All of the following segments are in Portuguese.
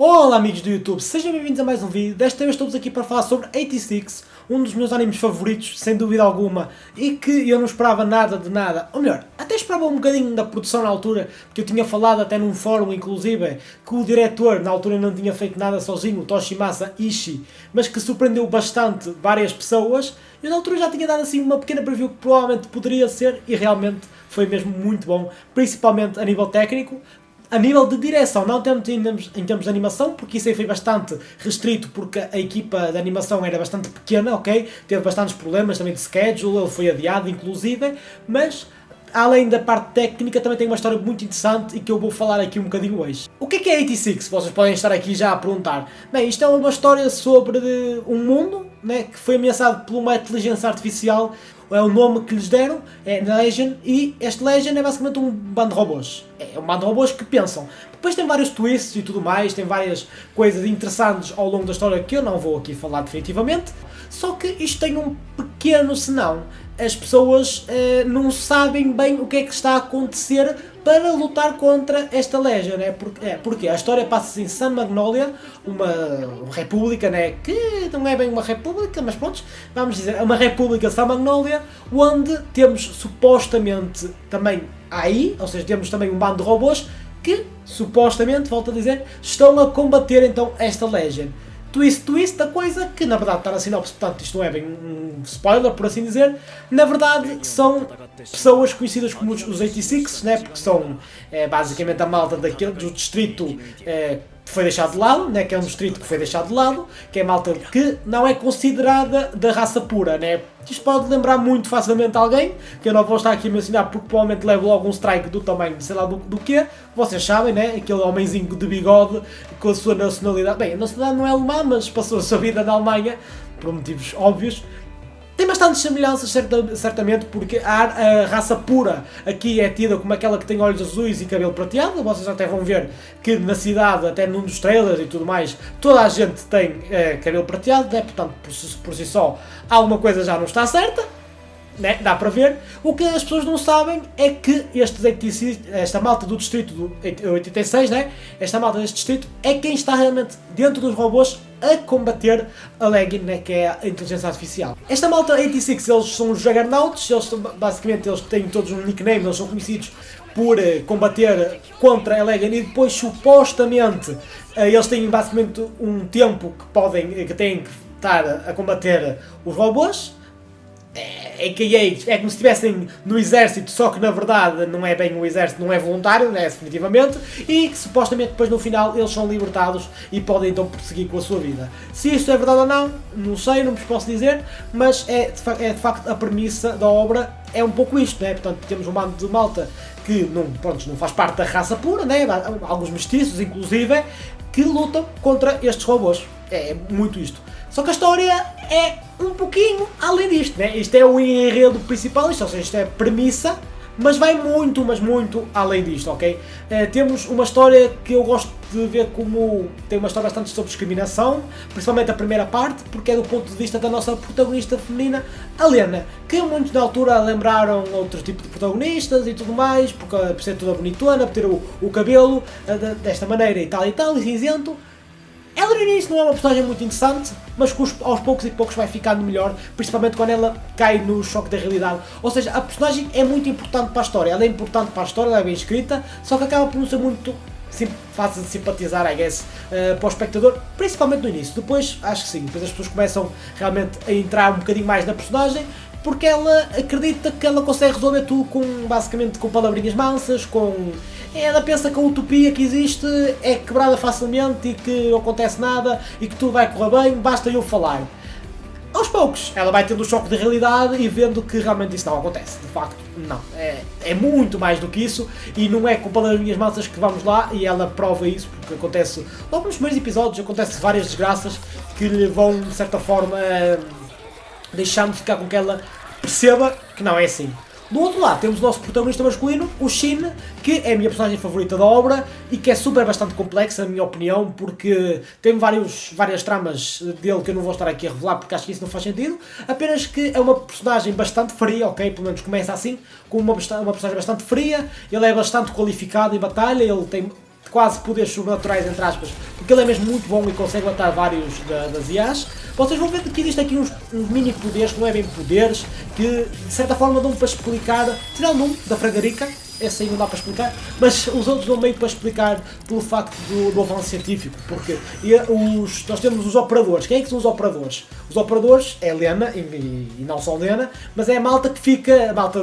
Olá amigos do YouTube, sejam bem-vindos a mais um vídeo. Desta vez estou aqui para falar sobre 86, um dos meus animes favoritos, sem dúvida alguma, e que eu não esperava nada de nada, ou melhor, até esperava um bocadinho da produção na altura, porque eu tinha falado até num fórum inclusive, que o diretor na altura não tinha feito nada sozinho, o Toshimasa Ishii, mas que surpreendeu bastante várias pessoas. Eu na altura já tinha dado assim uma pequena preview que provavelmente poderia ser, e realmente foi mesmo muito bom, principalmente a nível técnico. A nível de direção, não tanto em termos de animação, porque isso aí foi bastante restrito, porque a equipa de animação era bastante pequena, ok? Teve bastantes problemas também de schedule, ele foi adiado inclusive, mas além da parte técnica também tem uma história muito interessante e que eu vou falar aqui um bocadinho hoje. O que é 86? Vocês podem estar aqui já a perguntar. Bem, isto é uma história sobre um mundo, né, que foi ameaçado por uma inteligência artificial. É o nome que lhes deram, é Legion, e este Legion é basicamente um bando de robôs. É um bando de robôs que pensam. Depois tem vários twists e tudo mais, tem várias coisas interessantes ao longo da história que eu não vou aqui falar definitivamente. Só que isto tem um pequeno senão. As pessoas não sabem bem o que é que está a acontecer para lutar contra esta Legion, né? Porque a história passa-se em Sun Magnolia, uma república, né? Que não é bem uma república, mas pronto, vamos dizer, é uma república Sun Magnolia, onde temos supostamente também AI, ou seja, temos também um bando de robôs que, supostamente, volto a dizer, estão a combater então esta Legion. Twist da coisa, que na verdade está na sinopse, portanto isto não é bem um spoiler, por assim dizer. Na verdade são pessoas conhecidas como os 86, né, porque são basicamente a malta do distrito que foi deixado de lado, né, que é um distrito que foi deixado de lado, que é a malta que não é considerada da raça pura, né. Isto pode lembrar muito facilmente alguém, que eu não vou estar aqui a mencionar porque provavelmente levo logo um strike do tamanho de sei lá do quê. Vocês sabem, né, aquele homenzinho de bigode com a sua nacionalidade, bem, a nacionalidade não é alemã, mas passou a sua vida na Alemanha, por motivos óbvios. Tem bastantes semelhanças, certamente, porque a raça pura aqui é tida como aquela que tem olhos azuis e cabelo prateado. Vocês até vão ver que na cidade, até num dos trailers e tudo mais, toda a gente tem cabelo prateado, né? Portanto, por si só, alguma coisa já não está certa. Né? Dá para ver. O que as pessoas não sabem é que esta malta do distrito do 86, né? Esta malta deste distrito é quem está realmente dentro dos robôs a combater a Legion, né? Que é a inteligência artificial. Esta malta 86, eles são os Juggernauts, basicamente eles têm todos um nickname, eles são conhecidos por combater contra a Legion e depois supostamente eles têm basicamente um tempo que têm que estar a combater os robôs. É como se estivessem no exército, só que na verdade não é bem o exército, não é voluntário, né, definitivamente, e que supostamente depois no final eles são libertados e podem então prosseguir com a sua vida. Se isso é verdade ou não, não sei, não vos posso dizer, mas é de facto a premissa da obra, é um pouco isto, né? Portanto temos um bando de malta que não faz parte da raça pura, né? Alguns mestiços inclusive, que lutam contra estes robôs. É muito isto. Só que a história é um pouquinho além disto, né? Isto é o enredo principal, ou seja, isto é a premissa, mas vai muito, mas muito além disto, ok? Temos uma história que eu gosto de ver como tem uma história bastante sobre discriminação, principalmente a primeira parte, porque é do ponto de vista da nossa protagonista feminina, a Lena, que muitos na altura lembraram outro tipo de protagonistas e tudo mais, por ser toda bonitona, por ter o cabelo desta maneira e tal, e cinzento. Ela no início não é uma personagem muito interessante, mas que aos poucos e poucos vai ficando melhor, principalmente quando ela cai no choque da realidade. Ou seja, a personagem é muito importante para a história, ela é importante para a história, ela é bem escrita, só que acaba por não ser muito fácil de simpatizar, I guess, para o espectador, principalmente no início. Depois, acho que sim, depois as pessoas começam realmente a entrar um bocadinho mais na personagem, porque ela acredita que ela consegue resolver tudo basicamente com palavrinhas mansas, ela pensa que a utopia que existe é quebrada facilmente e que não acontece nada e que tudo vai correr bem, basta eu falar. Aos poucos, ela vai tendo o choque de realidade e vendo que realmente isso não acontece. De facto, não. É muito mais do que isso e não é com palavrinhas mansas que vamos lá, e ela prova isso porque acontece, logo nos primeiros episódios, acontece várias desgraças que lhe vão, de certa forma, deixando de ficar com que ela perceba que não é assim. Do outro lado temos o nosso protagonista masculino, o Shin, que é a minha personagem favorita da obra e que é bastante complexa, na minha opinião, porque tem várias tramas dele que eu não vou estar aqui a revelar porque acho que isso não faz sentido, apenas que é uma personagem bastante fria, ok? Pelo menos começa assim, com uma personagem bastante fria, ele é bastante qualificado em batalha, ele tem quase poderes sobrenaturais, entre aspas, porque ele é mesmo muito bom e consegue matar vários das IAs. Vocês vão ver que existe aqui uns mini poderes, que não é bem poderes, que de certa forma dão para explicar, tirando um da Frederica, esse aí não dá para explicar, mas os outros dão meio para explicar pelo facto do avanço científico, porque nós temos os operadores. Quem é que são os operadores? Os operadores é Lena, e não só Lena, mas é a malta que fica, a malta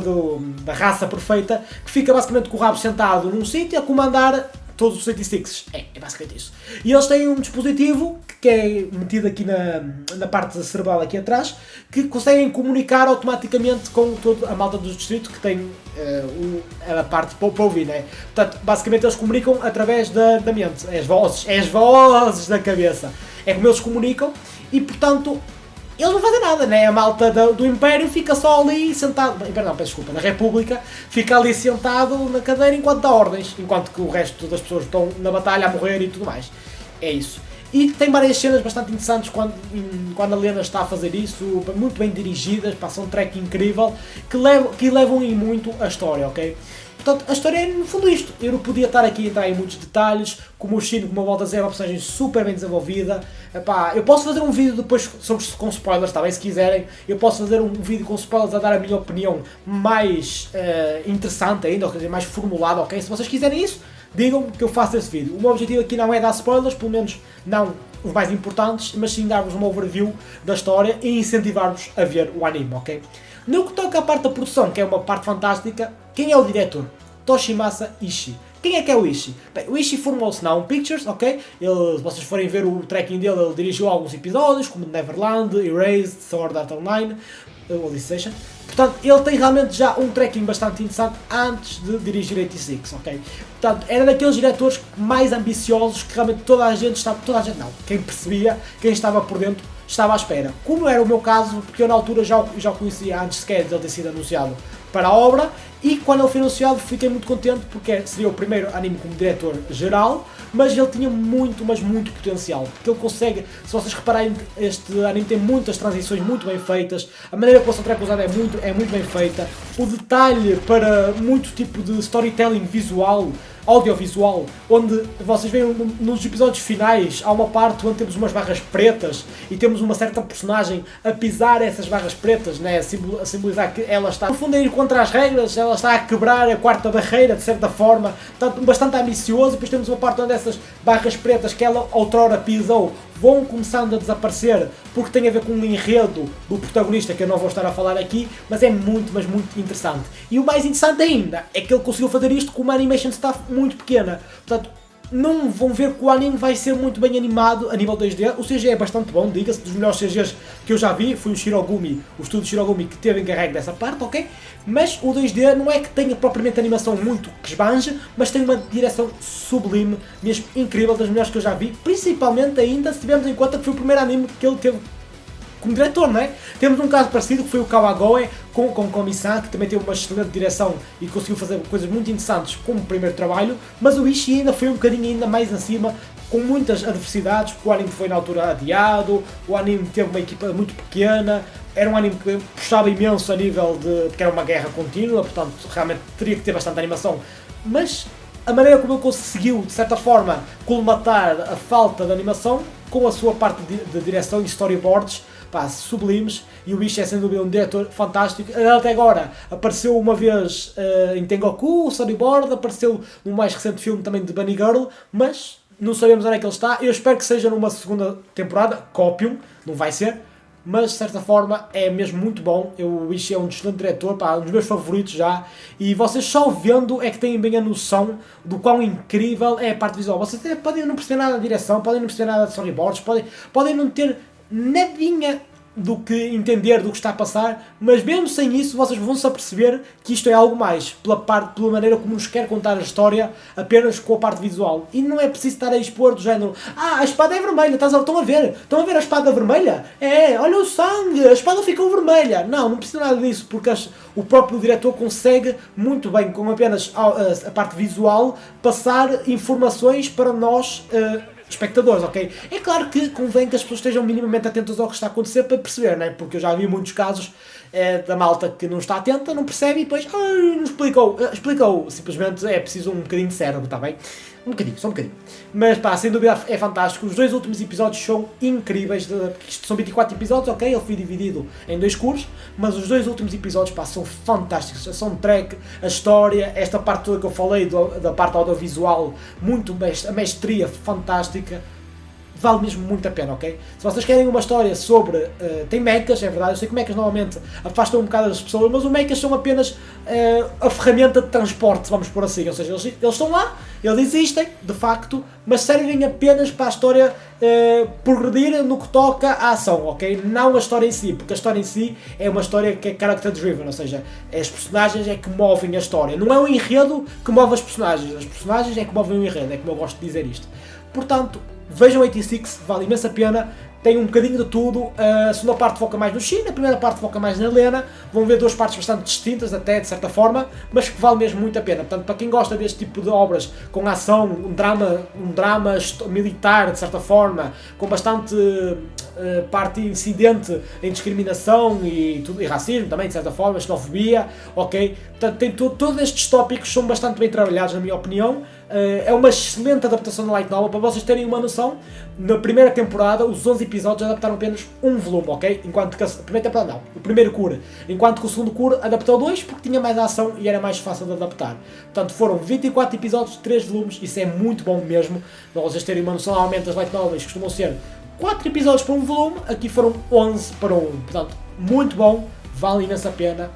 da raça perfeita, que fica basicamente com o rabo sentado num sítio a comandar todos os 86. É basicamente isso. E eles têm um dispositivo que é metido aqui na parte cerebral aqui atrás, que conseguem comunicar automaticamente com toda a malta do distrito que tem a parte para ouvir, né? Portanto, basicamente eles comunicam através da mente. É as vozes da cabeça. É como eles comunicam e, portanto, eles não fazem nada, né? A malta do Império fica só ali sentado, Império não, peço desculpa, na República, fica ali sentado na cadeira enquanto dá ordens, enquanto que o resto das pessoas estão na batalha a morrer e tudo mais. É isso. E tem várias cenas bastante interessantes quando a Lena está a fazer isso, muito bem dirigidas, passa um track incrível, que levam em muito a história, ok? Portanto, a história é no fundo isto. Eu não podia estar aqui a entrar em muitos detalhes, como o Shino, como a volta a dizer, é uma personagem super bem desenvolvida. Epá, eu posso fazer um vídeo depois com spoilers, está bem, se quiserem. Eu posso fazer um vídeo com spoilers a dar a minha opinião mais interessante ainda, ou seja, mais formulada, ok? Se vocês quiserem isso, digam que eu faço esse vídeo. O meu objetivo aqui não é dar spoilers, pelo menos não os mais importantes, mas sim dar-vos uma overview da história e incentivar-vos a ver o anime, ok? No que toca à parte da produção, que é uma parte fantástica, quem é o diretor? Toshimasa Ishii. Quem é que é o Ishii? Bem, o Ishii formou-se na Home Pictures, ok? Se vocês forem ver o tracking dele, ele dirigiu alguns episódios, como Neverland, Erased, Sword Art Online, Odyssey. Portanto, ele tem realmente já um tracking bastante interessante antes de dirigir 86, ok? Portanto, era daqueles diretores mais ambiciosos que realmente toda a gente não, quem percebia, quem estava por dentro, estava à espera. Como era o meu caso, porque eu na altura já o conhecia antes sequer de ele ter sido anunciado para a obra, e quando ele foi anunciado fiquei muito contente porque seria o primeiro anime como diretor geral, mas ele tinha muito, mas muito potencial, porque ele consegue, se vocês repararem, este anime tem muitas transições muito bem feitas, a maneira como o soundtrack usado é muito bem feita, o detalhe para muito tipo de storytelling visual, audiovisual, onde vocês veem nos episódios finais, há uma parte onde temos umas barras pretas e temos uma certa personagem a pisar essas barras pretas, né, a simbolizar que ela está, no fundo, a ir contra as regras, ela está a quebrar a quarta barreira, de certa forma, portanto, bastante ambicioso, e depois temos uma parte onde essas barras pretas que ela outrora pisou vão começando a desaparecer, porque tem a ver com um enredo do protagonista, que eu não vou estar a falar aqui, mas é muito, mas muito interessante. E o mais interessante ainda é que ele conseguiu fazer isto com uma animation staff muito pequena, portanto, não vão ver que o anime vai ser muito bem animado a nível 2D, o CG é bastante bom, diga-se, dos melhores CGs que eu já vi, foi o Shirogumi, o estúdio Shirogumi que teve encarregue dessa parte, ok? Mas o 2D não é que tenha propriamente animação muito que esbanja, mas tem uma direção sublime, mesmo incrível, das melhores que eu já vi, principalmente ainda se tivermos em conta que foi o primeiro anime que ele teve como diretor, não é? Temos um caso parecido que foi o Kawagoe com Komi-san, que também teve uma excelente direção e conseguiu fazer coisas muito interessantes como primeiro trabalho, mas o Ishii ainda foi um bocadinho ainda mais acima, com muitas adversidades, porque o anime foi na altura adiado, o anime teve uma equipa muito pequena, era um anime que puxava imenso a nível de... porque era uma guerra contínua, portanto realmente teria que ter bastante animação, mas a maneira como ele conseguiu, de certa forma, colmatar a falta de animação com a sua parte de direção e storyboards, pá, sublimes, e o Ishii é sem dúvida um diretor fantástico. Até agora apareceu uma vez em Tengoku, o storyboard, apareceu no mais recente filme também de Bunny Girl, mas não sabemos onde é que ele está. Eu espero que seja numa segunda temporada, Copium, não vai ser, mas de certa forma é mesmo muito bom. O Ishii é um excelente diretor, pá, um dos meus favoritos já, e vocês só vendo é que têm bem a noção do quão incrível é a parte visual. Vocês até podem não perceber nada da direção, podem não perceber nada de storyboards, podem não ter nadinha do que entender do que está a passar, mas mesmo sem isso vocês vão-se aperceber que isto é algo mais, pela maneira como nos quer contar a história apenas com a parte visual. E não é preciso estar a expor do género, a espada é vermelha, estão a ver a espada vermelha? Olha o sangue, a espada ficou vermelha. Não precisa nada disso, porque o próprio diretor consegue muito bem, com apenas a parte visual, passar informações para nós, espectadores, ok? É claro que convém que as pessoas estejam minimamente atentas ao que está a acontecer para perceber, né? Porque eu já vi muitos casos da malta que não está atenta, não percebe e depois não explicou, simplesmente é preciso um bocadinho de cérebro, está bem? Um bocadinho, só um bocadinho. Mas pá, sem dúvida é fantástico. Os 2 últimos episódios são incríveis. Isto são 24 episódios, ok? Ele foi dividido em 2 cursos, mas os 2 últimos episódios pá, são fantásticos. A soundtrack, a história, esta parte toda que eu falei da parte audiovisual, a mestria fantástica. Vale mesmo muito a pena, ok? Se vocês querem uma história sobre... tem mechas, é verdade, eu sei que mechas normalmente afastam um bocado as pessoas, mas os mechas são apenas a ferramenta de transporte, vamos por assim, ou seja, eles estão lá, eles existem, de facto, mas servem apenas para a história progredir no que toca à ação, ok? Não a história em si, porque a história em si é uma história que é character driven, ou seja, as personagens é que movem a história, não é o enredo que move as personagens é que movem o enredo, é como eu gosto de dizer isto. Portanto, vejam 86, vale imensa pena, tem um bocadinho de tudo, a segunda parte foca mais no Shin, a primeira parte foca mais na Helena, vão ver 2 partes bastante distintas até, de certa forma, mas que vale mesmo muito a pena. Portanto, para quem gosta deste tipo de obras com ação, um drama militar, de certa forma, com bastante parte incidente em discriminação e racismo também, de certa forma, xenofobia, ok? Portanto, tem todos estes tópicos são bastante bem trabalhados, na minha opinião. É uma excelente adaptação da light novel, para vocês terem uma noção. Na primeira temporada, os 11 episódios adaptaram apenas um volume, ok? Enquanto que a primeira temporada não, o primeiro cura. Enquanto que o segundo cura adaptou 2 porque tinha mais ação e era mais fácil de adaptar. Portanto, foram 24 episódios, 3 volumes, isso é muito bom mesmo. Para vocês terem uma noção, normalmente as light novels costumam ser 4 episódios para um volume, aqui foram 11 para um. Portanto, muito bom, vale imensa pena.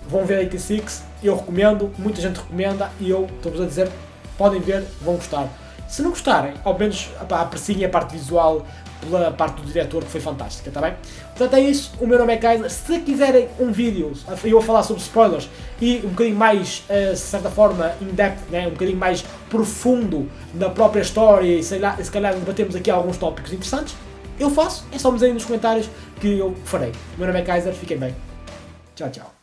Vão ver 86, eu recomendo, muita gente recomenda e eu estou-vos a dizer, podem ver, vão gostar. Se não gostarem, ao menos apreciem a parte visual pela parte do diretor, que foi fantástica, está bem? Portanto é isso, o meu nome é Kaiser. Se quiserem um vídeo, eu vou falar sobre spoilers e um bocadinho mais, de certa forma, in-depth, né? Um bocadinho mais profundo na própria história e se calhar debatemos aqui alguns tópicos interessantes, eu faço, é só me dizerem nos comentários que eu farei. O meu nome é Kaiser, fiquem bem. Tchau, tchau.